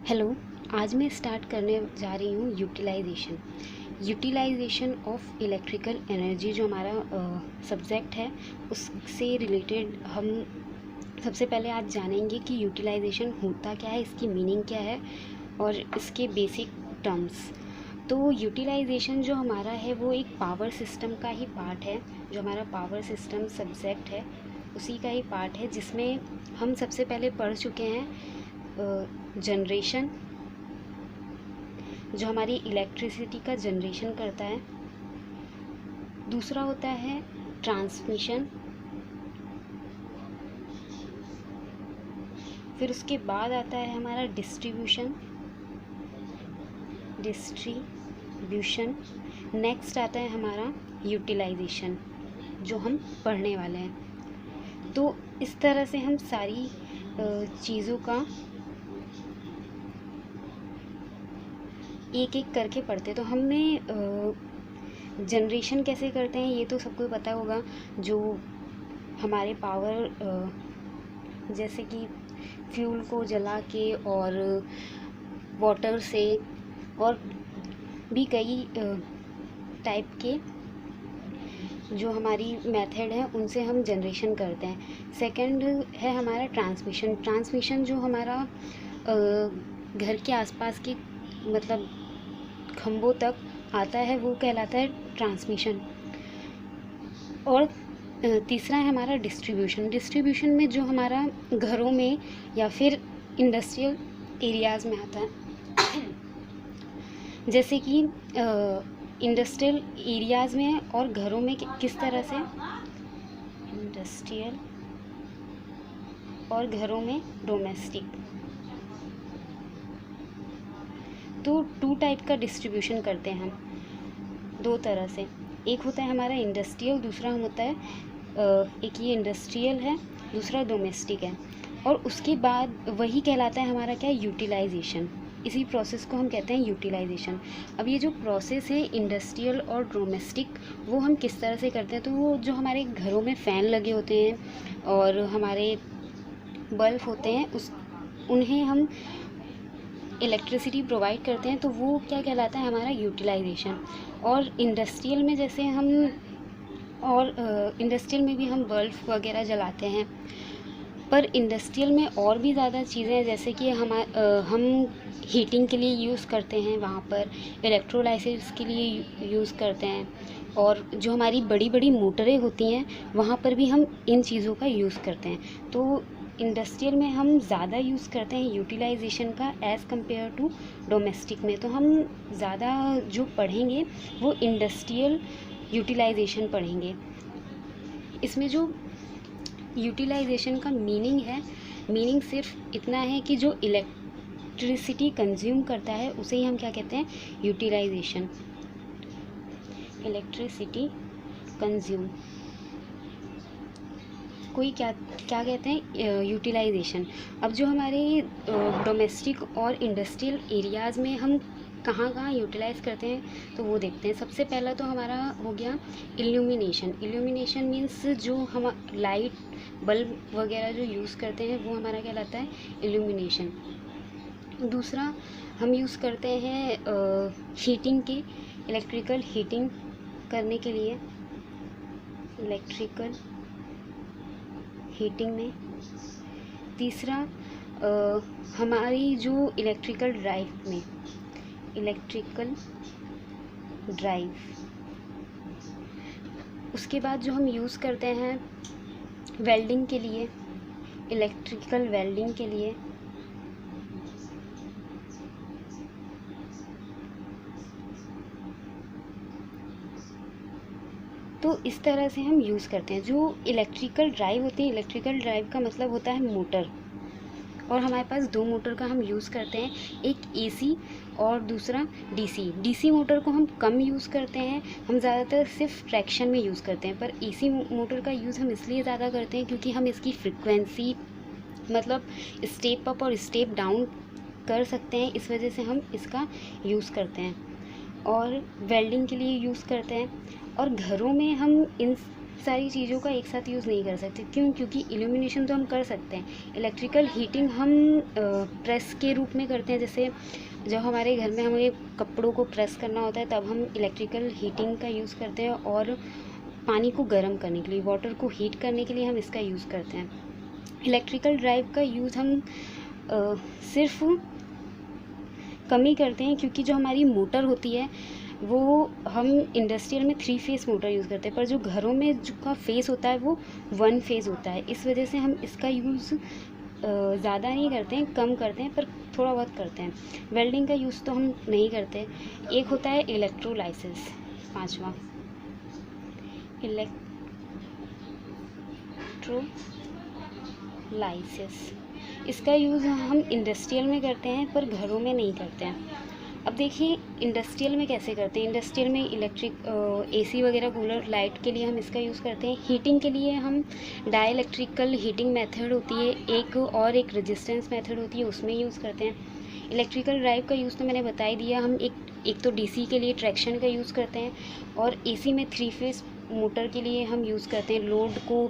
Hello. आज मैं start करने जा रही हूँ यूटिलाइजेशन ऑफ इलेक्ट्रिकल एनर्जी। जो हमारा सब्जेक्ट है उससे रिलेटेड हम सबसे पहले आज जानेंगे कि यूटिलाइजेशन होता क्या है, इसकी मीनिंग क्या है और इसके बेसिक टर्म्स। तो यूटिलाइजेशन जो हमारा है वो एक पावर सिस्टम का ही पार्ट है। जो हमारा पावर सिस्टम सब्जेक्ट है उसी का ही पार्ट है, जिसमें हम सबसे पहले पढ़ चुके हैं जनरेशन, जो हमारी इलेक्ट्रिसिटी का जनरेशन करता है। दूसरा होता है ट्रांसमिशन, फिर उसके बाद आता है हमारा डिस्ट्रीब्यूशन। नेक्स्ट आता है हमारा यूटिलाइजेशन, जो हम पढ़ने वाले हैं। तो इस तरह से हम सारी चीज़ों का एक एक करके पढ़ते। तो हमने जनरेशन कैसे करते हैं ये तो सबको पता होगा। जो हमारे पावर जैसे कि फ्यूल को जला के और वाटर से और भी कई टाइप के जो हमारी मेथड है उनसे हम जनरेशन करते हैं। सेकंड है हमारा ट्रांसमिशन जो हमारा घर के आसपास के मतलब खंभों तक आता है वो कहलाता है ट्रांसमिशन। और तीसरा है हमारा डिस्ट्रीब्यूशन में जो हमारा घरों में या फिर इंडस्ट्रियल एरियाज़ में आता है जैसे कि इंडस्ट्रियल एरियाज़ में और घरों में किस तरह से इंडस्ट्रियल और घरों में डोमेस्टिक। तो 2 टाइप का डिस्ट्रीब्यूशन करते हैं हम 2 तरह से। एक होता है हमारा इंडस्ट्रियल, दूसरा हम होता है एक ये इंडस्ट्रियल है, दूसरा डोमेस्टिक है। और उसके बाद वही कहलाता है हमारा क्या, यूटिलाइजेशन। इसी प्रोसेस को हम कहते हैं यूटिलाइजेशन। अब ये जो प्रोसेस है इंडस्ट्रियल और डोमेस्टिक वो हम किस तरह से करते हैं, तो वो जो हमारे घरों में फ़ैन लगे होते हैं और हमारे बल्ब होते हैं उन्हें हम इलेक्ट्रिसिटी प्रोवाइड करते हैं, तो वो क्या कहलाता है हमारा यूटिलाइजेशन। और इंडस्ट्रियल में जैसे हम इंडस्ट्रियल में भी हम बल्ब वगैरह जलाते हैं, पर इंडस्ट्रियल में और भी ज़्यादा चीज़ें हैं जैसे कि हम हीटिंग के लिए यूज़ करते हैं, वहाँ पर इलेक्ट्रोलाइसिस के लिए यूज़ करते हैं। और जो हमारी बड़ी बड़ी मोटरें होती हैं वहाँ पर भी हम इन चीज़ों का यूज़ करते हैं। तो इंडस्ट्रियल में हम ज़्यादा यूज़ करते हैं यूटिलाइजेशन का एज़ कम्पेयर टू डोमेस्टिक में। तो हम ज़्यादा जो पढ़ेंगे वो इंडस्ट्रियल यूटिलाइजेशन पढ़ेंगे। इसमें जो यूटिलाइजेशन का मीनिंग सिर्फ इतना है कि जो इलेक्ट्रिसिटी कंज्यूम करता है उसे ही हम क्या कहते हैं, यूटिलाइजेशन। इलेक्ट्रिसिटी कंज्यूम कोई क्या कहते हैं, यूटिलाइजेशन। अब जो हमारे डोमेस्टिक और इंडस्ट्रियल एरियाज़ में हम कहाँ यूटिलाइज़ करते हैं तो वो देखते हैं। सबसे पहला तो हमारा हो गया इल्यूमिनेशन मीन्स जो हम लाइट बल्ब वगैरह जो यूज़ करते हैं वो हमारा कहलाता है इल्यूमिनेशन। दूसरा हम यूज़ करते हैं हीटिंग की, इलेक्ट्रिकल हीटिंग करने के लिए, इलेक्ट्रिकल हीटिंग में। तीसरा हमारी जो इलेक्ट्रिकल ड्राइव, उसके बाद जो हम यूज़ करते हैं वेल्डिंग के लिए, इलेक्ट्रिकल वेल्डिंग के लिए। तो इस तरह से हम यूज़ करते हैं। जो इलेक्ट्रिकल ड्राइव होती है, इलेक्ट्रिकल ड्राइव का मतलब होता है मोटर, और हमारे पास 2 मोटर का हम यूज़ करते हैं, एक एसी और दूसरा डीसी मोटर को हम कम यूज़ करते हैं, हम ज़्यादातर सिर्फ ट्रैक्शन में यूज़ करते हैं। पर एसी मोटर का यूज़ हम इसलिए ज़्यादा करते हैं क्योंकि हम इसकी फ्रिक्वेंसी मतलब स्टेप अप और स्टेप डाउन कर सकते हैं, इस वजह से हम इसका यूज़ करते हैं। और वेल्डिंग के लिए यूज़ करते हैं। और घरों में हम इन सारी चीज़ों का एक साथ यूज़ नहीं कर सकते। क्यों? क्योंकि इल्यूमिनेशन तो हम कर सकते हैं, इलेक्ट्रिकल हीटिंग हम प्रेस के रूप में करते हैं। जैसे जब हमारे घर में हमें कपड़ों को प्रेस करना होता है तब हम इलेक्ट्रिकल हीटिंग का यूज़ करते हैं, और पानी को गर्म करने के लिए, वाटर को हीट करने के लिए हम इसका यूज़ करते हैं। इलेक्ट्रिकल ड्राइव का यूज़ हम सिर्फ कम ही करते हैं, क्योंकि जो हमारी मोटर होती है वो हम इंडस्ट्रियल में 3 फेस मोटर यूज़ करते हैं, पर जो घरों में जो का फेस होता है वो 1 फेस होता है। इस वजह से हम इसका यूज़ ज़्यादा नहीं करते हैं, कम करते हैं, पर थोड़ा बहुत करते हैं। वेल्डिंग का यूज़ तो हम नहीं करते। एक होता है इलेक्ट्रोलाइसिस, 5वां इलेक्ट्रोलाइसिस। इसका यूज़ हम इंडस्ट्रियल में करते हैं पर घरों में नहीं करते हैं। अब देखिए इंडस्ट्रियल में कैसे करते हैं। इंडस्ट्रियल में एसी वगैरह, कूलर, लाइट के लिए हम इसका यूज़ करते हैं। हीटिंग के लिए हम डाइलेक्ट्रिकल हीटिंग मेथड होती है एक रेजिस्टेंस मेथड होती है, उसमें यूज़ करते हैं। इलेक्ट्रिकल ड्राइव का यूज़ तो मैंने बता ही दिया। हम एक तो डीसी के लिए ट्रैक्शन का यूज़ करते हैं, और एसी में 3 फेस मोटर के लिए हम यूज़ करते हैं, लोड को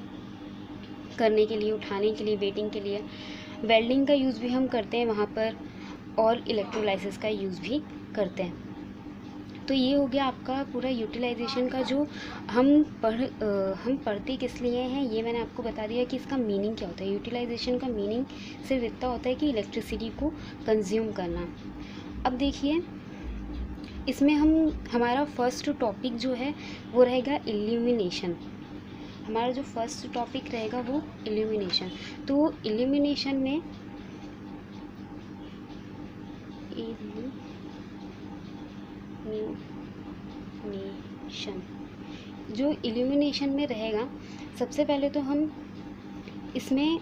करने के लिए, उठाने के लिए, वेटिंग के लिए। वेल्डिंग का यूज़ भी हम करते हैं वहाँ पर, और इलेक्ट्रोलाइसिस का यूज़ भी करते हैं। तो ये हो गया आपका पूरा यूटिलाइजेशन का, जो हम पढ़ते किस लिए हैं ये मैंने आपको बता दिया कि इसका मीनिंग क्या होता है। यूटिलाइजेशन का मीनिंग सिर्फ इतना होता है कि इलेक्ट्रिसिटी को कंज्यूम करना। अब देखिए इसमें हमारा फर्स्ट टॉपिक जो है वो रहेगा इल्यूमिनेशन। हमारा जो फर्स्ट टॉपिक रहेगा वो इल्यूमिनेशन। तो इल्यूमिनेशन में जो इल्यूमिनेशन में रहेगा, सबसे पहले तो हम इसमें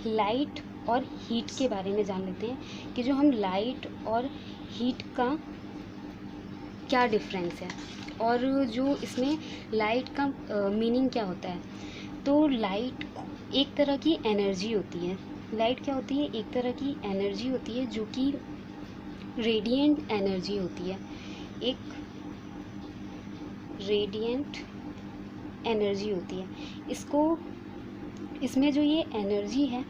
लाइट और हीट के बारे में जान लेते हैं कि जो हम लाइट और हीट का क्या डिफरेंस है, और जो इसमें लाइट का मीनिंग क्या होता है। तो लाइट एक तरह की एनर्जी होती है। लाइट क्या होती है? एक तरह की एनर्जी होती है जो कि रेडिएंट एनर्जी होती है। एक रेडिएंट एनर्जी होती है। इसमें जो ये एनर्जी है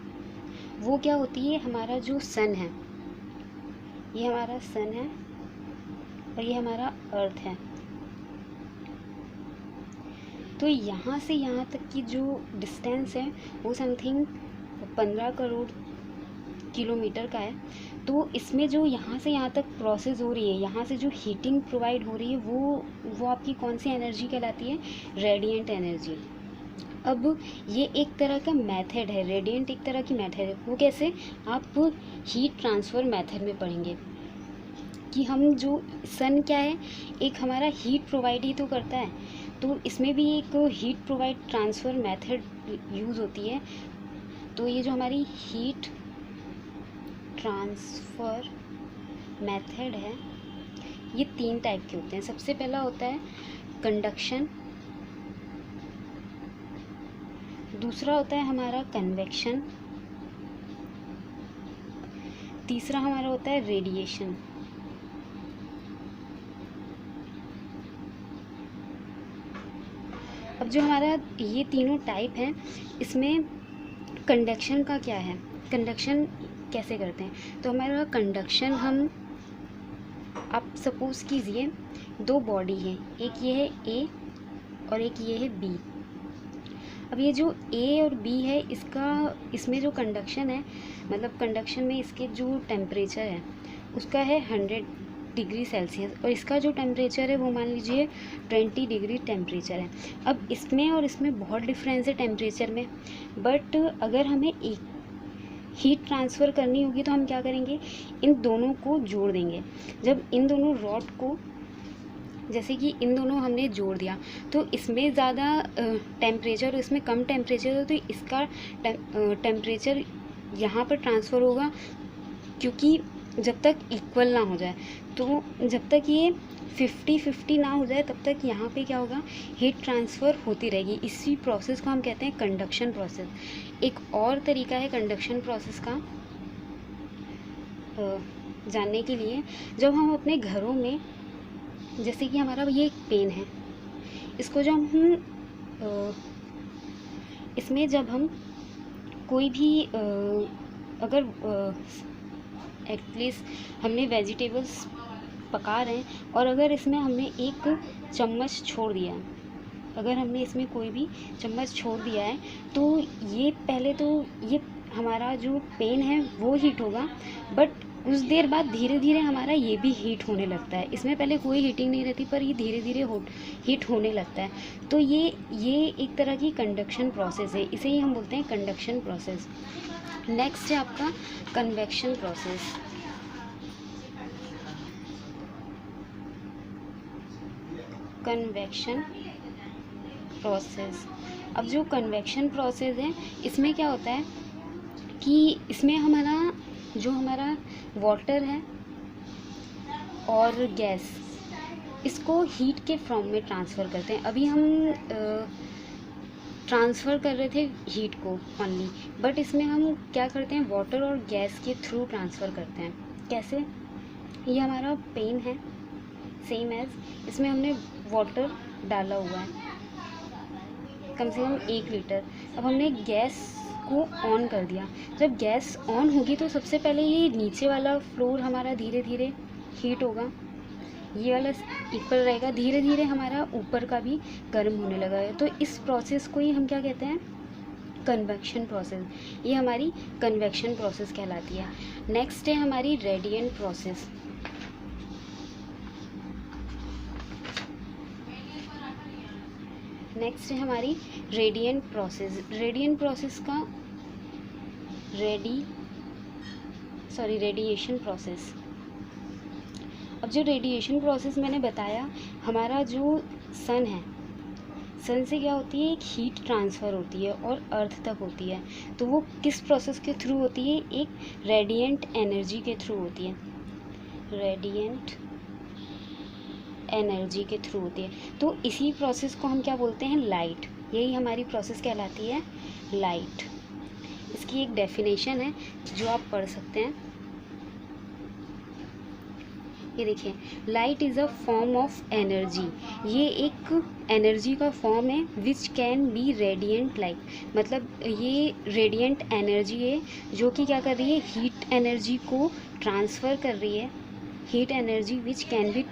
वो क्या होती है? हमारा जो सन है, ये हमारा सन है और ये हमारा अर्थ है। तो यहाँ से यहाँ तक की जो डिस्टेंस है वो समथिंग 15 करोड़ किलोमीटर का है। तो इसमें जो यहाँ से यहाँ तक प्रोसेस हो रही है, यहाँ से जो हीटिंग प्रोवाइड हो रही है वो आपकी कौन सी एनर्जी कहलाती है? Radiant energy. अब ये एक तरह का मेथड है, रेडिएंट एक तरह की मेथड है। वो कैसे? आप हीट ट्रांसफ़र मेथड में पढ़ेंगे कि हम जो सन क्या है, एक हमारा हीट प्रोवाइड ही तो करता है। तो इसमें भी एक heat provide transfer method use होती है। तो ये जो हमारी हीट ट्रांसफ़र मेथड है, ये 3 टाइप के होते हैं। सबसे पहला होता है कंडक्शन, दूसरा होता है हमारा कन्वेक्शन, तीसरा हमारा होता है रेडिएशन। अब जो हमारा ये तीनों टाइप हैं, इसमें कंडक्शन का क्या है? कंडक्शन कैसे करते हैं? तो हमारा कंडक्शन, आप सपोज़ कीजिए 2 बॉडी है, एक ये है ए और एक ये है बी। अब ये जो ए और बी है, इसमें जो कंडक्शन है, मतलब कंडक्शन में इसके जो टेम्परेचर है उसका है 100 डिग्री सेल्सियस, और इसका जो टेम्परेचर है वो मान लीजिए 20 डिग्री टेम्परेचर है। अब इसमें और इसमें बहुत डिफरेंस है टेम्परेचर में, बट अगर हमें एक हीट ट्रांसफ़र करनी होगी तो हम क्या करेंगे? इन दोनों को जोड़ देंगे। जब इन दोनों रॉड को, जैसे कि इन दोनों हमने जोड़ दिया, तो इसमें ज़्यादा टेम्परेचर और इसमें कम टेम्परेचर है, तो इसका टेम्परेचर यहाँ पर ट्रांसफ़र होगा, क्योंकि जब तक इक्वल ना हो जाए, तो जब तक ये 50-50 ना हो जाए तब तक यहाँ पे क्या होगा? हीट ट्रांसफ़र होती रहेगी। इसी प्रोसेस को हम कहते हैं कंडक्शन प्रोसेस। एक और तरीका है कंडक्शन प्रोसेस का जानने के लिए, जब हम अपने घरों में, जैसे कि हमारा ये एक पेन है, इसको जब हम इसमें जब हम कोई भी अगर एटलीस्ट हमने वेजिटेबल्स पका रहे हैं और अगर इसमें हमने एक चम्मच छोड़ दिया, अगर हमने इसमें कोई भी चम्मच छोड़ दिया है तो ये पहले तो ये हमारा जो पेन है वो हीट होगा, बट कुछ देर बाद धीरे धीरे हमारा ये भी हीट होने लगता है। इसमें पहले कोई हीटिंग नहीं रहती पर ये धीरे धीरे हीट होने लगता है। तो ये एक तरह की कंडक्शन प्रोसेस है, इसे ही हम बोलते हैं कंडक्शन प्रोसेस। नेक्स्ट है आपका कन्वेक्शन प्रोसेस। कन्वेक्शन प्रोसेस, अब जो कन्वेक्शन प्रोसेस है इसमें क्या होता है कि इसमें हमारा वाटर है और गैस, इसको हीट के फॉर्म में ट्रांसफ़र करते हैं। अभी हम ट्रांसफ़र कर रहे थे हीट को ओनली, बट इसमें हम क्या करते हैं, वाटर और गैस के थ्रू ट्रांसफ़र करते हैं। कैसे? ये हमारा पेन है, सेम एज इसमें हमने वाटर डाला हुआ है कम से कम 1 लीटर। अब हमने गैस को ऑन कर दिया। जब गैस ऑन होगी तो सबसे पहले ये नीचे वाला फ्लोर हमारा धीरे धीरे हीट होगा, ये वाला इक्वल रहेगा, धीरे धीरे हमारा ऊपर का भी गर्म होने लगा है। तो इस प्रोसेस को ही हम क्या कहते हैं, कन्वेक्शन प्रोसेस। ये हमारी कन्वेक्शन प्रोसेस कहलाती है। नेक्स्ट है हमारी रेडिएंट प्रोसेस। नेक्स्ट है हमारी रेडिएंट प्रोसेस। रेडिएंट प्रोसेस का रेडिएशन प्रोसेस। अब जो रेडिएशन प्रोसेस मैंने बताया, हमारा जो सन है, सन से क्या होती है, एक हीट ट्रांसफ़र होती है और अर्थ तक होती है। तो वो किस प्रोसेस के थ्रू होती है, एक रेडिएंट एनर्जी के थ्रू होती है, रेडिएंट एनर्जी के थ्रू होती है। तो इसी प्रोसेस को हम क्या बोलते हैं, लाइट। यही हमारी प्रोसेस कहलाती है लाइट। इसकी एक डेफिनेशन है जो आप पढ़ सकते हैं। ये देखिए, light is a form of energy. ये एक एनर्जी का फॉर्म है which can be radiant light. मतलब ये रेडिएंट एनर्जी है जो कि क्या कर रही है, हीट एनर्जी को ट्रांसफ़र कर रही है, heat energy which can be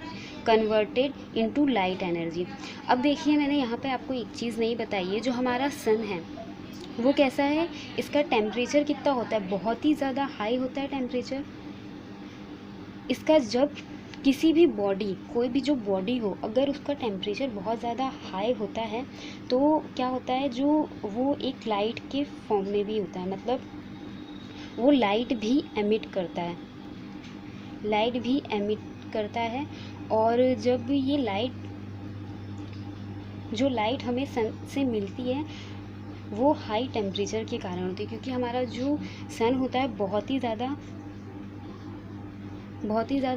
converted into light energy. अब देखिए, मैंने यहाँ पे आपको एक चीज़ नहीं बताई है, जो हमारा सन है वो कैसा है, इसका टेम्परेचर कितना होता है, बहुत ही ज़्यादा हाई होता है टेम्परेचर इसका। जब किसी भी बॉडी, कोई भी जो बॉडी हो, अगर उसका टेम्परेचर बहुत ज़्यादा हाई होता है तो क्या होता है, जो वो एक लाइट के फॉर्म में भी होता है, मतलब वो लाइट भी एमिट करता है, लाइट भी एमिट करता है। और जब ये लाइट, जो लाइट हमें सन से मिलती है वो हाई टेम्परेचर के कारण होती है, क्योंकि हमारा जो सन होता है बहुत ही ज़्यादा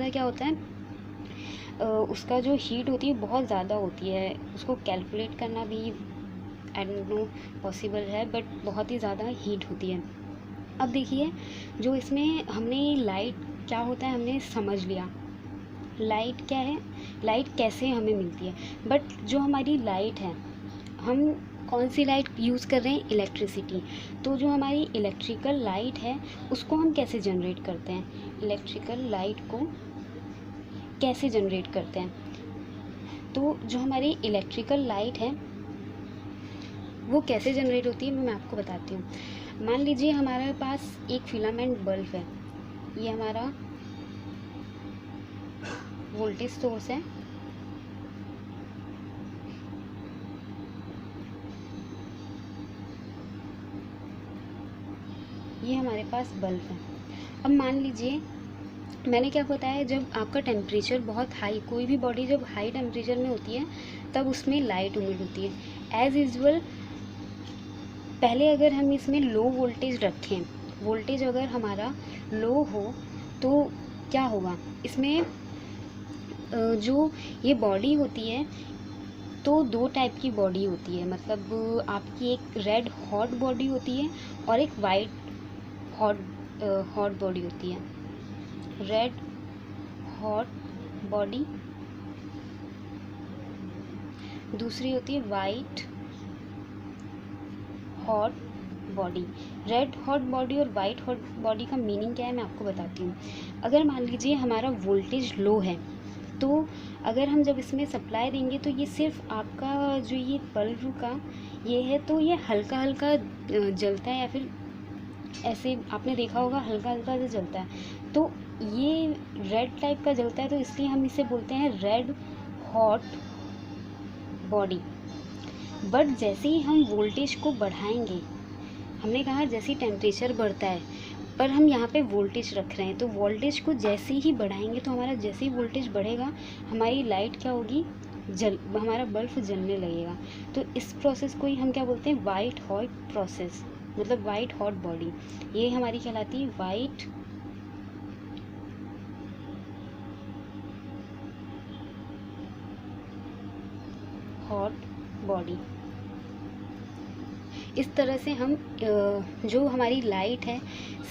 क्या होता है, उसका जो हीट होती है बहुत ज़्यादा होती है। उसको कैलकुलेट करना भी आई डोंट नो पॉसिबल है, बट बहुत ही ज़्यादा हीट होती है। अब देखिए, जो इसमें हमने लाइट क्या होता है हमने समझ लिया, लाइट क्या है, लाइट कैसे हमें मिलती है। बट जो हमारी लाइट है, हम कौन सी लाइट यूज़ कर रहे हैं, इलेक्ट्रिसिटी। तो जो हमारी इलेक्ट्रिकल लाइट है उसको हम कैसे जनरेट करते हैं, इलेक्ट्रिकल लाइट को कैसे जनरेट करते हैं। तो जो हमारी इलेक्ट्रिकल लाइट है वो कैसे जनरेट होती है, मैं आपको बताती हूँ। मान लीजिए हमारे पास एक फिलामेंट बल्ब है, ये हमारा वोल्टेज सोर्स है, ये हमारे पास बल्ब है। अब मान लीजिए मैंने क्या बताया, जब आपका टेम्परेचर बहुत हाई, कोई भी बॉडी जब हाई टेम्परेचर में होती है तब उसमें लाइट इमिट होती है। एज़ यूजुअल पहले अगर हम इसमें लो वोल्टेज रखें, वोल्टेज अगर हमारा लो हो तो क्या होगा, इसमें जो ये बॉडी होती है तो 2 टाइप की बॉडी होती है। मतलब आपकी एक रेड हॉट बॉडी होती है और एक वाइट हॉट बॉडी होती है। रेड हॉट बॉडी, दूसरी होती है white hot body. Red hot body और वाइट हॉट बॉडी का मीनिंग क्या है मैं आपको बताती हूँ। अगर मान लीजिए हमारा वोल्टेज लो है, तो अगर हम जब इसमें सप्लाई देंगे तो ये सिर्फ आपका जो ये बल्ब का ये है तो ये हल्का हल्का जलता है, या फिर ऐसे आपने देखा होगा हल्का हल्का से जलता है, तो ये रेड टाइप का जलता है, तो इसलिए हम इसे बोलते हैं रेड हॉट बॉडी। बट जैसे ही हम वोल्टेज को बढ़ाएंगे, हमने कहा जैसे ही टेम्परेचर बढ़ता है, पर हम यहाँ पे वोल्टेज रख रहे हैं, तो वोल्टेज को जैसे ही बढ़ाएंगे तो हमारा जैसे ही वोल्टेज बढ़ेगा हमारी लाइट क्या होगी, हमारा बल्ब जलने लगेगा। तो इस प्रोसेस को ही हम क्या बोलते हैं, वाइट हॉट प्रोसेस, मतलब वाइट हॉट बॉडी। ये हमारी कहलाती है वाइट हॉट बॉडी। इस तरह से हम जो हमारी लाइट है,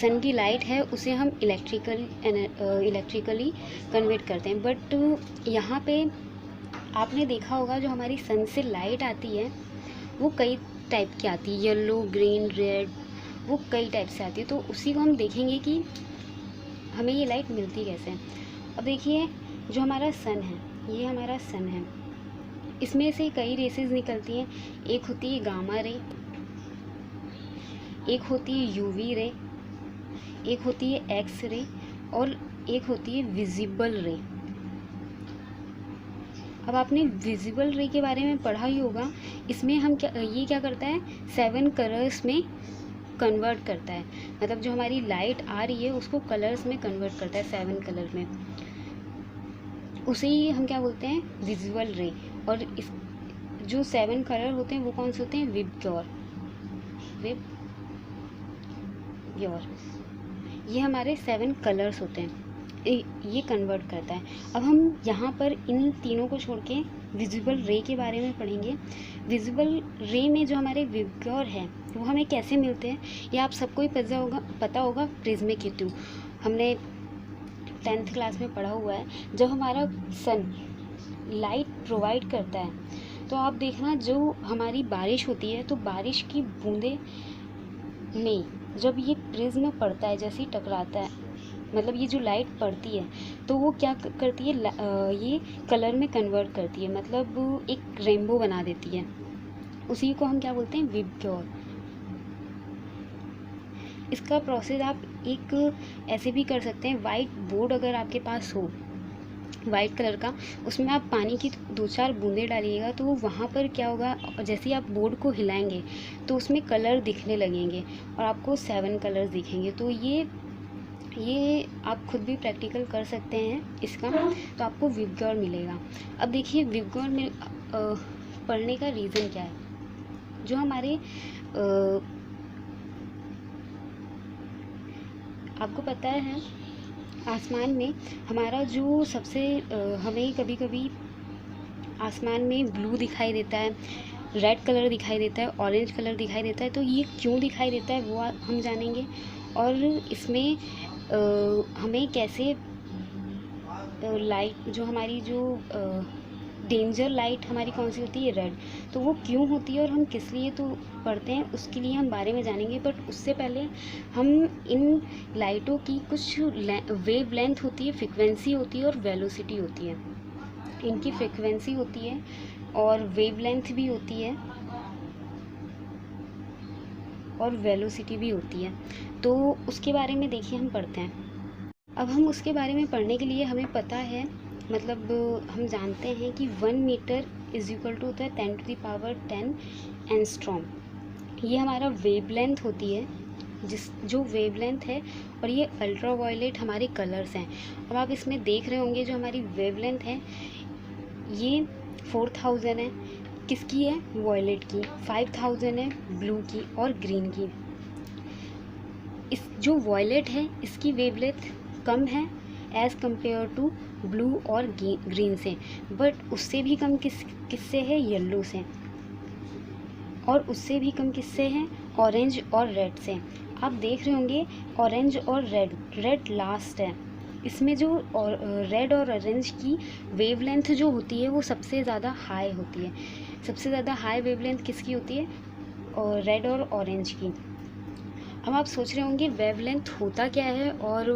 सन की लाइट है, उसे हम इलेक्ट्रिकली कन्वर्ट करते हैं। बट यहाँ पे आपने देखा होगा जो हमारी सन से लाइट आती है वो कई टाइप की आती है, येलो, ग्रीन, रेड, वो कई टाइप से आती है। तो उसी को हम देखेंगे कि हमें ये लाइट मिलती कैसे है। अब देखिए जो हमारा सन है, ये हमारा सन है, इसमें से कई रेसेस निकलती हैं। एक होती है गामा रे, एक होती है यूवी रे, एक होती है एक्स रे, और एक होती है विजिबल रे। अब आपने विजिबल रे के बारे में पढ़ा ही होगा। इसमें हम ये क्या करता है, 7 कलर्स में कन्वर्ट करता है, मतलब जो हमारी लाइट आ रही है उसको कलर्स में कन्वर्ट करता है, 7 कलर में। उसे ही हम क्या बोलते हैं, विजुअल रे। और इस जो 7 कलर होते हैं वो कौन से होते हैं, विबग्योर, ये हमारे 7 कलर्स होते हैं, ये कन्वर्ट करता है। अब हम यहाँ पर इन तीनों को छोड़ के विजिबल रे के बारे में पढ़ेंगे। विजिबल रे में जो हमारे विबग्योर है वो हमें कैसे मिलते हैं, ये आप सबको ही पता होगा प्रिज्मे के थ्रू। हमने 10th क्लास में पढ़ा हुआ है। जब हमारा सन लाइट प्रोवाइड करता है तो आप देखना जो हमारी बारिश होती है, तो बारिश की बूंदे में जब ये प्रिज्म पड़ता है, जैसे ही टकराता है, मतलब ये जो लाइट पड़ती है तो वो क्या करती है, ये कलर में कन्वर्ट करती है, मतलब एक रेनबो बना देती है। उसी को हम क्या बोलते हैं, विबग्योर। इसका प्रोसेस आप एक ऐसे भी कर सकते हैं, वाइट बोर्ड अगर आपके पास हो वाइट कलर का, उसमें आप पानी की 2-4 बूंदें डालिएगा, तो वहाँ पर क्या होगा, जैसे ही आप बोर्ड को हिलाएंगे तो उसमें कलर दिखने लगेंगे और आपको 7 कलर्स दिखेंगे। तो ये आप खुद भी प्रैक्टिकल कर सकते हैं इसका, तो आपको विबग्योर मिलेगा। अब देखिए विबग्योर में पढ़ने का रीज़न क्या है, जो हमारे आपको पता है आसमान में हमारा जो सबसे हमें कभी कभी आसमान में ब्लू दिखाई देता है, रेड कलर दिखाई देता है, ऑरेंज कलर दिखाई देता है। तो ये क्यों दिखाई देता है वो हम जानेंगे, और इसमें हमें कैसे लाइट जो हमारी जो डेंजर लाइट हमारी कौन सी होती है, रेड, तो वो क्यों होती है और हम किस लिए तो पढ़ते हैं, उसके लिए हम बारे में जानेंगे। बट उससे पहले हम इन लाइटों की कुछ वेव लेंथ होती है, फ्रिक्वेंसी होती है और वेलोसिटी होती है। इनकी फ्रिक्वेंसी होती है और वेव लेंथ भी होती है और वेलोसिटी भी होती है। तो उसके बारे में देखिए हम पढ़ते हैं। अब हम उसके बारे में पढ़ने के लिए हमें पता है, मतलब हम जानते हैं कि 1 मीटर इज इक्वल टू होता है 10⁻10 एंगस्ट्रॉम। ये हमारा वेवलेंथ होती है, जो वेवलेंथ है, और ये अल्ट्रावायलेट हमारे कलर्स हैं। अब आप इसमें देख रहे होंगे जो हमारी वेवलेंथ है ये 4000 है, किसकी है, वॉयलेट की, 5000 है ब्लू की और ग्रीन की। इस जो वॉयलेट है इसकी वेवलेंथ कम है एज़ कम्पेयर टू ब्लू और ग्रीन से, बट उससे भी कम किससे है, येलो से, और उससे भी कम किससे है, ऑरेंज और रेड से। आप देख रहे होंगे ऑरेंज और रेड लास्ट है। इसमें जो रेड और ऑरेंज की वेवलेंथ जो होती है वो सबसे ज़्यादा हाई होती है। सबसे ज़्यादा हाई वेवलेंथ किसकी होती है, और रेड और ऑरेंज की। अब आप सोच रहे होंगे वेवलेंथ होता क्या है और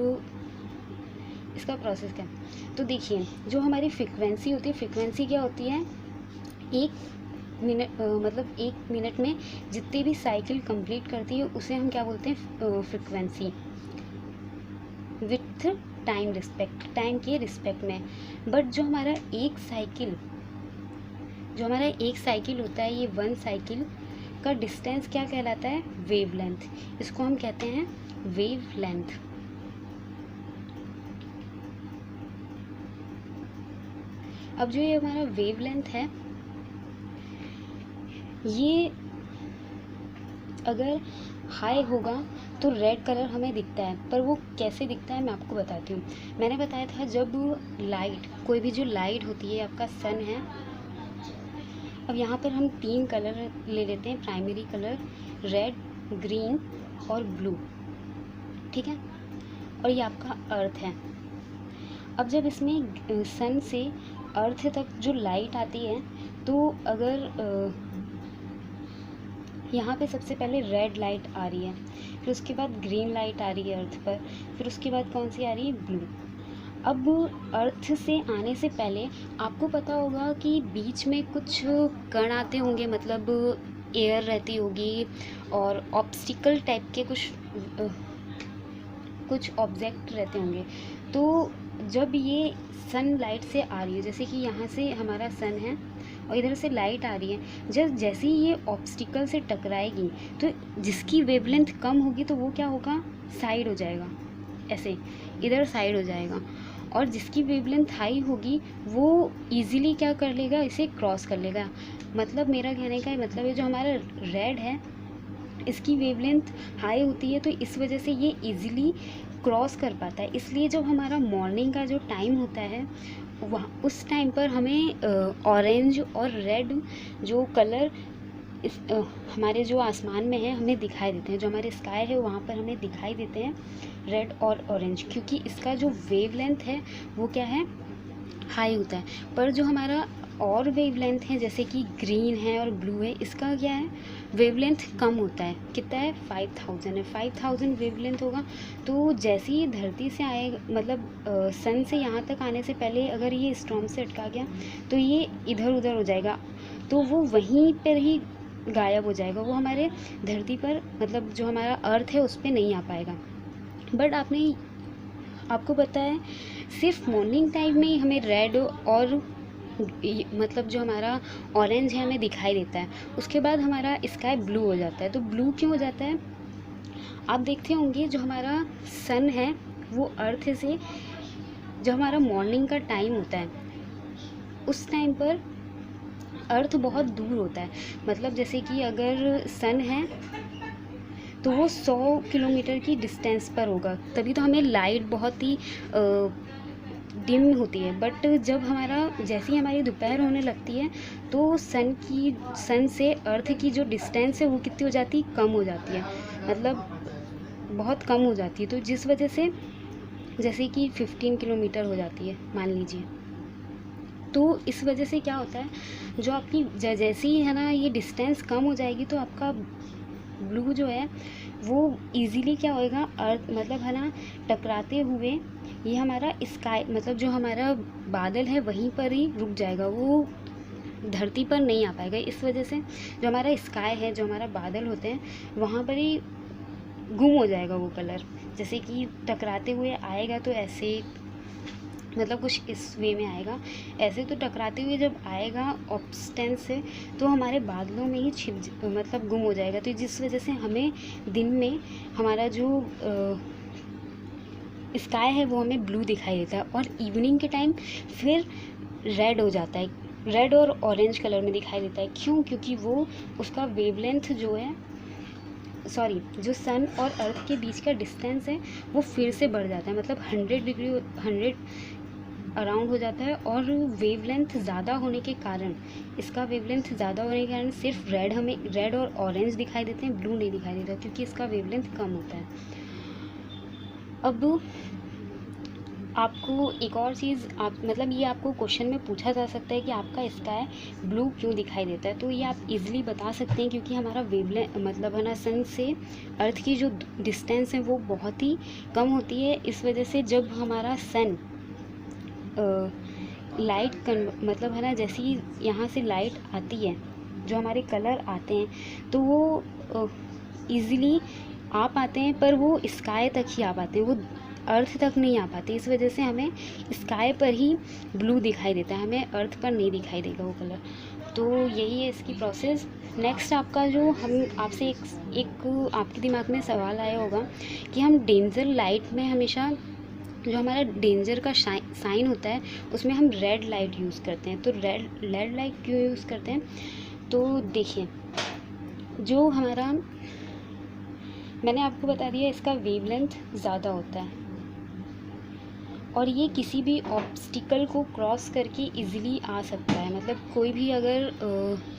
इसका प्रोसेस क्या है। तो देखिए, जो हमारी फ्रिक्वेंसी होती है, फ्रिक्वेंसी क्या होती है, एक मिनट मतलब 1 मिनट में जितनी भी साइकिल कंप्लीट करती है उसे हम क्या बोलते हैं, frequency, with time respect, time के रिस्पेक्ट में। बट जो हमारा एक साइकिल होता है, ये 1 साइकिल का डिस्टेंस क्या कहलाता है, वेवलेंथ। इसको हम कहते हैं वेवलेंथ। अब जो ये हमारा वेवलेंथ है, ये अगर हाई होगा तो रेड कलर हमें दिखता है, पर वो कैसे दिखता है मैं आपको बताती हूँ। मैंने बताया था जब लाइट, कोई भी जो लाइट होती है, आपका सन है। अब यहाँ पर हम 3 कलर ले लेते हैं प्राइमरी कलर, रेड, ग्रीन और ब्लू, ठीक है। और ये आपका अर्थ है। अब जब इसमें सन से अर्थ तक जो लाइट आती है, तो अगर यहाँ पे सबसे पहले रेड लाइट आ रही है, फिर उसके बाद ग्रीन लाइट आ रही है अर्थ पर, फिर उसके बाद कौन सी आ रही है, ब्लू। अब अर्थ से आने से पहले आपको पता होगा कि बीच में कुछ कण आते होंगे, मतलब एयर रहती होगी और ऑब्स्टिकल टाइप के कुछ ऑब्जेक्ट रहते होंगे। तो जब ये सन लाइट से आ रही है, जैसे कि यहाँ से हमारा सन है और इधर से लाइट आ रही है, जैसे ही ये ऑब्स्टिकल से टकराएगी तो जिसकी वेवलेंथ कम होगी तो वो क्या होगा, साइड हो जाएगा, ऐसे इधर साइड हो जाएगा। और जिसकी वेवलेंथ हाई होगी वो इजीली क्या कर लेगा, इसे क्रॉस कर लेगा। मतलब मेरा कहने का मतलब है, जो हमारा रेड है इसकी वेवलेंथ हाई होती है, तो इस वजह से ये इजीली क्रॉस कर पाता है। इसलिए जब हमारा मॉर्निंग का जो टाइम होता है, वहाँ उस टाइम पर हमें ऑरेंज और रेड जो कलर हमारे जो आसमान में है हमें दिखाई देते हैं, जो हमारे स्काई है वहाँ पर हमें दिखाई देते हैं रेड और ऑरेंज, क्योंकि इसका जो वेवलेंथ है वो क्या है, हाई होता है। पर जो हमारा और वेवलेंथ है, जैसे कि ग्रीन है और ब्लू है, इसका क्या है, वेवलेंथ कम होता है। कितना है, 5000 है। 5000 वेवलेंथ होगा। तो जैसे ही धरती से आएगा, मतलब सन से यहाँ तक आने से पहले अगर ये स्टॉर्म से अटका गया तो ये इधर उधर हो जाएगा, तो वो वहीं पर ही गायब हो जाएगा, वो हमारे धरती पर, मतलब जो हमारा अर्थ है उस पर नहीं आ पाएगा। बट आपको पता है, सिर्फ मॉर्निंग टाइम में ही हमें रेड और मतलब जो हमारा ऑरेंज है हमें दिखाई देता है, उसके बाद हमारा स्काई ब्लू हो जाता है। तो ब्लू क्यों हो जाता है, आप देखते होंगे जो हमारा सन है वो अर्थ से, जो हमारा मॉर्निंग का टाइम होता है उस टाइम पर अर्थ बहुत दूर होता है। मतलब जैसे कि अगर सन है तो वो 100 किलोमीटर की डिस्टेंस पर होगा, तभी तो हमें लाइट बहुत ही डिम होती है। बट जब जैसे ही हमारी दोपहर होने लगती है तो सन से अर्थ की जो डिस्टेंस है वो कितनी हो जाती है, कम हो जाती है, मतलब बहुत कम हो जाती है। तो जिस वजह से जैसे कि 15 किलोमीटर हो जाती है मान लीजिए, तो इस वजह से क्या होता है, जो आपकी जैसे ही है ना ये डिस्टेंस कम हो जाएगी तो आपका ब्लू जो है वो इजीली क्या होएगा, अर्थ मतलब है ना टकराते हुए ये हमारा स्काई, मतलब जो हमारा बादल है वहीं पर ही रुक जाएगा, वो धरती पर नहीं आ पाएगा। इस वजह से जो हमारा स्काई है, जो हमारा बादल होते हैं वहाँ पर ही गुम हो जाएगा वो कलर। जैसे कि टकराते हुए आएगा तो ऐसे, मतलब कुछ इस वे में आएगा, ऐसे तो टकराते हुए जब आएगा ऑब्स्टेंस से तो हमारे बादलों में ही मतलब गुम हो जाएगा। तो जिस वजह से हमें दिन में हमारा जो स्काई है वो हमें ब्लू दिखाई देता है, और इवनिंग के टाइम फिर रेड हो जाता है, रेड और ऑरेंज कलर में दिखाई देता है। क्यों, क्योंकि वो उसका वेवलेंथ जो है, सॉरी, जो सन और अर्थ के बीच का डिस्टेंस है वो फिर से बढ़ जाता है, मतलब 100 अराउंड हो जाता है। और वेवलेंथ ज़्यादा होने के कारण, इसका वेवलेंथ ज़्यादा होने के कारण सिर्फ हमें रेड और ऑरेंज दिखाई देते हैं, ब्लू नहीं दिखाई देता, क्योंकि इसका वेवलेंथ कम होता है। अब आपको एक और चीज़ आप मतलब ये आपको क्वेश्चन में पूछा जा सकता है कि आपका स्काई ब्लू क्यों दिखाई देता है, तो ये आप इजीली बता सकते हैं क्योंकि हमारा वेवलेंथ मतलब है ना सन से अर्थ की जो डिस्टेंस है वो बहुत ही कम होती है। इस वजह से जब हमारा सन लाइट मतलब है ना जैसी यहाँ से लाइट आती है, जो हमारे कलर आते हैं तो वो ईज़िली आ पाते हैं, पर वो स्काई तक ही आ पाते हैं, वो अर्थ तक नहीं आ पाते। इस वजह से हमें स्काई पर ही ब्लू दिखाई देता है, हमें अर्थ पर नहीं दिखाई देगा वो कलर। तो यही है इसकी प्रोसेस। नेक्स्ट आपका जो हम आपसे एक आपके दिमाग में सवाल आया होगा कि हम डेंजर लाइट में हमेशा जो हमारा डेंजर का साइन होता है उसमें हम रेड लाइट यूज़ करते हैं। तो रेड लाइट क्यों यूज़ करते हैं, तो देखिए जो हमारा मैंने आपको बता दिया इसका वेवलेंथ ज़्यादा होता है और ये किसी भी ऑब्स्टिकल को क्रॉस करके इजीली आ सकता है। मतलब कोई भी अगर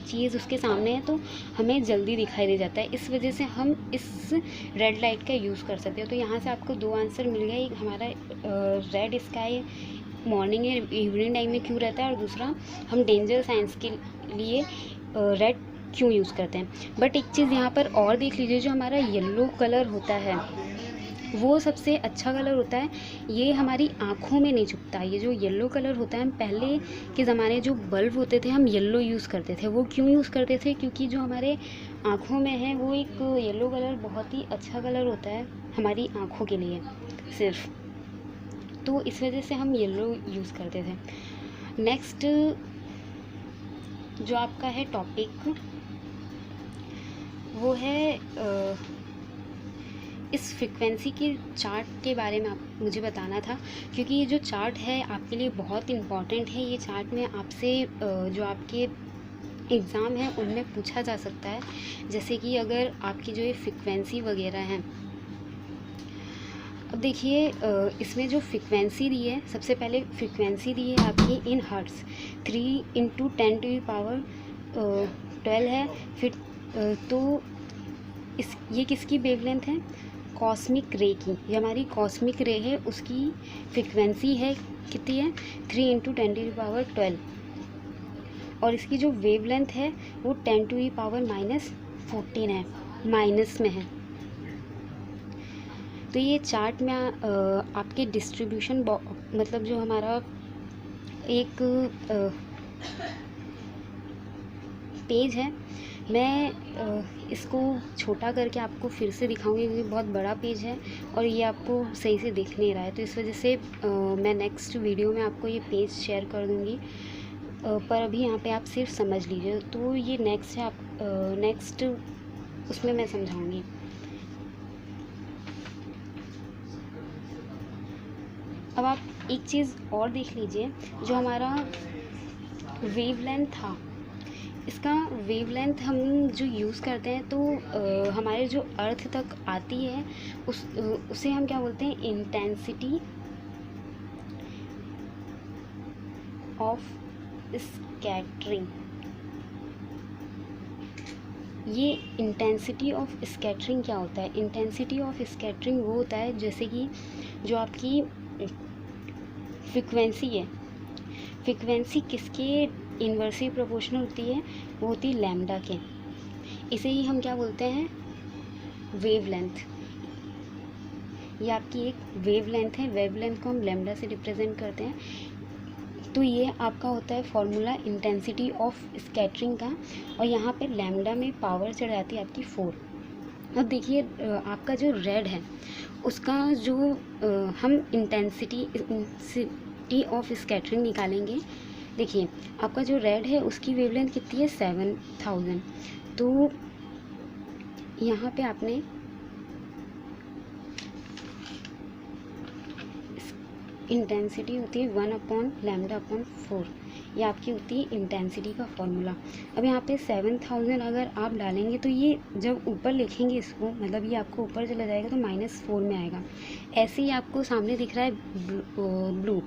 चीज़ उसके सामने है तो हमें जल्दी दिखाई दे जाता है, इस वजह से हम इस रेड लाइट का यूज़ कर सकते हो। तो यहाँ से आपको दो आंसर मिल गया, एक हमारा रेड स्काई मॉर्निंग या इवनिंग टाइम में क्यों रहता है, और दूसरा हम डेंजर साइंस के लिए रेड क्यों यूज़ करते हैं। बट एक चीज़ यहाँ पर और देख लीजिए, जो हमारा येलो कलर होता है वो सबसे अच्छा कलर होता है, ये हमारी आँखों में नहीं चुभता। ये जो येलो कलर होता है, हम पहले के ज़माने जो बल्ब होते थे हम येलो यूज़ करते थे। वो क्यों यूज़ करते थे, क्योंकि जो हमारे आँखों में है वो एक येलो कलर बहुत ही अच्छा कलर होता है हमारी आँखों के लिए सिर्फ, तो इस वजह से हम येलो यूज़ करते थे। नेक्स्ट जो आपका है टॉपिक वो है इस फ्रीक्वेंसी के चार्ट के बारे में आप मुझे बताना था, क्योंकि ये जो चार्ट है आपके लिए बहुत इम्पॉर्टेंट है। ये चार्ट में आपसे जो आपके एग्ज़ाम है उनमें पूछा जा सकता है, जैसे कि अगर आपकी जो ये फ्रीक्वेंसी वगैरह हैं। अब देखिए इसमें जो फ्रीक्वेंसी दी है, सबसे पहले फ्रीक्वेंसी दी है आपकी इन हर्ट्ज़ 3 × 10⁻12 है। फिर तो ये किसकी वेवलेंथ है, कॉस्मिक रे की। ये हमारी कॉस्मिक रे है, उसकी फ्रीक्वेंसी है कितनी है 3 × 10⁻12, और इसकी जो वेवलेंथ है वो 10⁻⁻14 है, माइनस में है। तो ये चार्ट में आपके डिस्ट्रीब्यूशन मतलब जो हमारा एक पेज है, मैं इसको छोटा करके आपको फिर से दिखाऊंगी क्योंकि बहुत बड़ा पेज है और ये आपको सही से दिख नहीं रहा है। तो इस वजह से मैं नेक्स्ट वीडियो में आपको ये पेज शेयर कर दूंगी, पर अभी यहाँ पे आप सिर्फ समझ लीजिए। तो ये नेक्स्ट है, आप नेक्स्ट उसमें मैं समझाऊंगी। अब आप एक चीज़ और देख लीजिए, जो हमारा वेवलेंथ था, इसका वेवलेंथ हम जो यूज़ करते हैं तो हमारे जो अर्थ तक आती है उसे हम क्या बोलते हैं, इंटेंसिटी ऑफ स्कैटरिंग। ये इंटेंसिटी ऑफ स्कैटरिंग क्या होता है, इंटेंसिटी ऑफ स्कैटरिंग वो होता है जैसे कि जो आपकी फ्रीक्वेंसी है, फ्रीक्वेंसी किसके इन्वर्सली प्रोपोर्शनल होती है, वो होती है लैम्डा के। इसे ही हम क्या बोलते हैं, वेवलेंथ। ये आपकी एक वेवलेंथ है, वेवलेंथ को हम लैम्डा से रिप्रेजेंट करते हैं। तो ये आपका होता है फॉर्मूला इंटेंसिटी ऑफ स्कैटरिंग का, और यहाँ पे लैम्डा में पावर चढ़ जाती है आपकी 4। अब देखिए आपका जो रेड है उसका जो हम इंटेंसिटी ऑफ स्कैटरिंग निकालेंगे। देखिए आपका जो रेड है उसकी वेवलेंथ कितनी है 7000। तो यहाँ पे आपने इंटेंसिटी होती है 1/λ/4, ये आपकी होती है इंटेंसिटी का फॉर्मूला। अब यहाँ पे 7000 अगर आप डालेंगे तो ये जब ऊपर लिखेंगे इसको, मतलब ये आपको ऊपर चला जाएगा तो -4 में आएगा। ऐसे ही आपको सामने दिख रहा है ब्लू,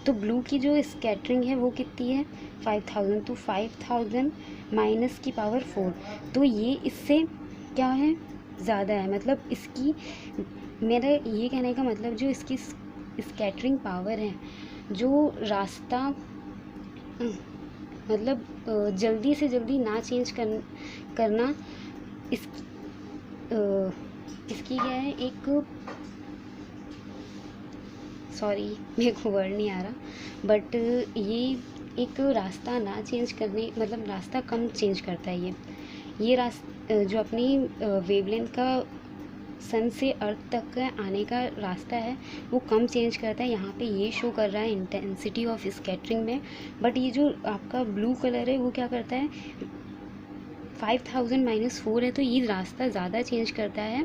तो ब्लू की जो स्कैटरिंग है वो कितनी है 5000। तो 5000 माइनस की पावर 4, तो ये इससे क्या है ज़्यादा है। मतलब इसकी, मेरा ये कहने का मतलब जो इसकी स्कैटरिंग पावर है, जो रास्ता मतलब जल्दी से जल्दी ना चेंज करना, इस इसकी क्या है एक, सॉरी मेरे को वर्ड नहीं आ रहा, बट ये एक रास्ता ना चेंज करने, मतलब रास्ता कम चेंज करता है ये रास्ता जो अपनी वेवलेंथ का सन से अर्थ तक आने का रास्ता है वो कम चेंज करता है। यहाँ पे ये शो कर रहा है इंटेंसिटी ऑफ स्कैटरिंग में, बट ये जो आपका ब्लू कलर है वो क्या करता है, 5000 - 4 है, तो ये रास्ता ज़्यादा चेंज करता है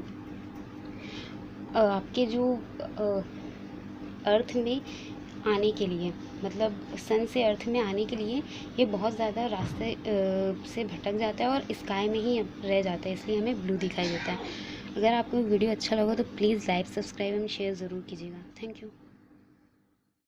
आपके जो अर्थ में आने के लिए, मतलब सन से अर्थ में आने के लिए ये बहुत ज़्यादा रास्ते से भटक जाता है और स्काई में ही रह जाता है, इसलिए हमें ब्लू दिखाई देता है। अगर आपको वीडियो अच्छा लगा तो please like, subscribe and share ज़रूर कीजिएगा। Thank you.